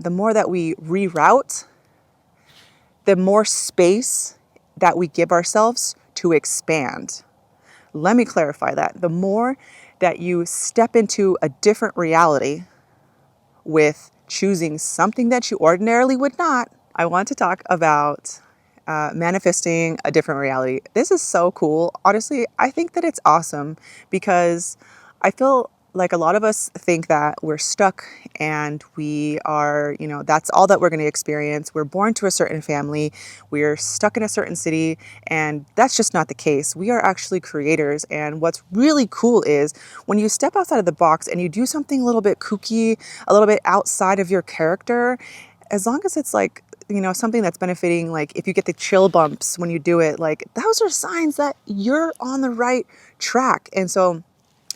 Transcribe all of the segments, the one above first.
the more that we reroute, the more space that we give ourselves to expand. Let me clarify that. The more that you step into a different reality with choosing something that you ordinarily would not, I want to talk about manifesting a different reality. This is so cool. Honestly, I think that it's awesome because I feel like a lot of us think that we're stuck and we are, that's all that we're going to experience. We're born to a certain family, we're stuck in a certain city, and that's just not the case. We are actually creators. And what's really cool is when you step outside of the box and you do something a little bit kooky, a little bit outside of your character, as long as it's like, something that's benefiting, like if you get the chill bumps when you do it, like those are signs that you're on the right track. And so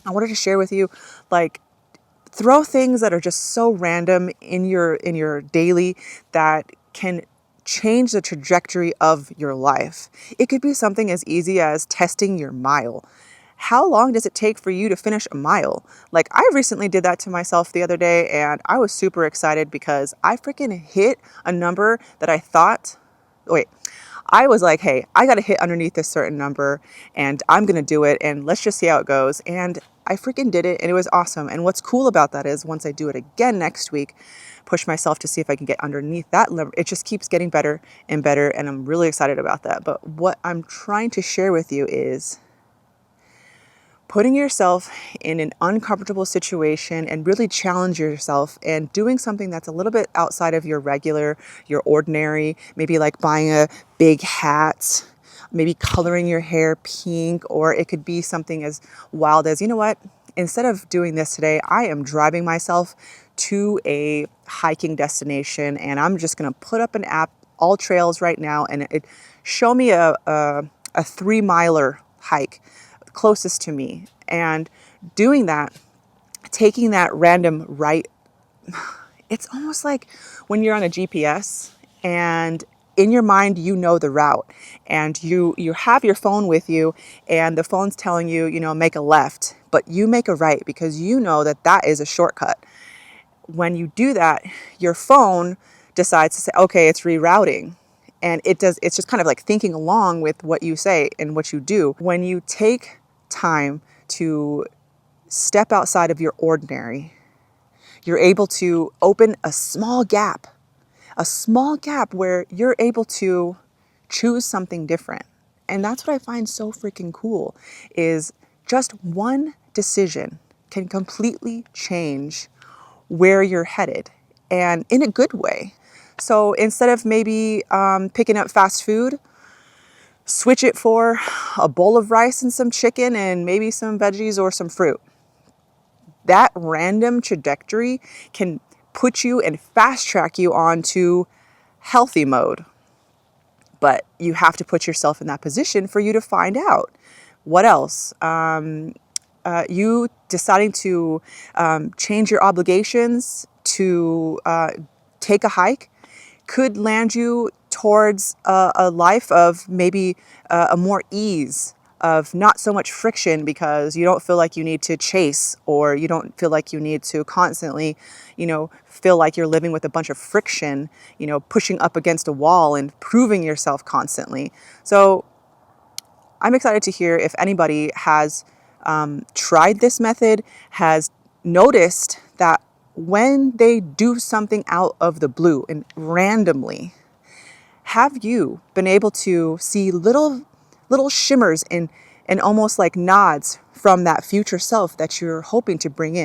I wanted to share with you, like, throw things that are just so random in your daily that can change the trajectory of your life. It could be something as easy as testing your mile. How long does it take for you to finish a mile? Like, I recently did that to myself the other day, and I was super excited because I freaking hit a number that I was like, hey, I got to hit underneath this certain number and I'm going to do it and let's just see how it goes. And I freaking did it and it was awesome. And what's cool about that is once I do it again next week, push myself to see if I can get underneath that number, it just keeps getting better and better. And I'm really excited about that. But what I'm trying to share with you is putting yourself in an uncomfortable situation and really challenge yourself and doing something that's a little bit outside of your ordinary, maybe like buying a big hat, maybe coloring your hair pink, or it could be something as wild as, instead of doing this today, I am driving myself to a hiking destination and I'm just going to put up an app, All Trails right now, and it show me a 3-miler hike closest to me. And doing that, taking that random right, it's almost like when you're on a GPS and in your mind you know the route and you have your phone with you and the phone's telling you, make a left, but you make a right because you know that is a shortcut. When you do that, your phone decides to say, okay, it's rerouting. And it's just kind of like thinking along with what you say and what you do. When you take time to step outside of your ordinary, you're able to open a small gap where you're able to choose something different. And that's what I find so freaking cool is just one decision can completely change where you're headed, and in a good way. So instead of maybe picking up fast food, switch it for a bowl of rice and some chicken and maybe some veggies or some fruit. That random trajectory can put you and fast track you onto healthy mode. But you have to put yourself in that position for you to find out. What else? You deciding to change your obligations to take a hike could land you towards a life of maybe a more ease, of not so much friction because you don't feel like you need to chase, or you don't feel like you need to constantly, feel like you're living with a bunch of friction, pushing up against a wall and proving yourself constantly. So I'm excited to hear if anybody has tried this method, has noticed that when they do something out of the blue and randomly, have you been able to see little shimmers and almost like nods from that future self that you're hoping to bring in?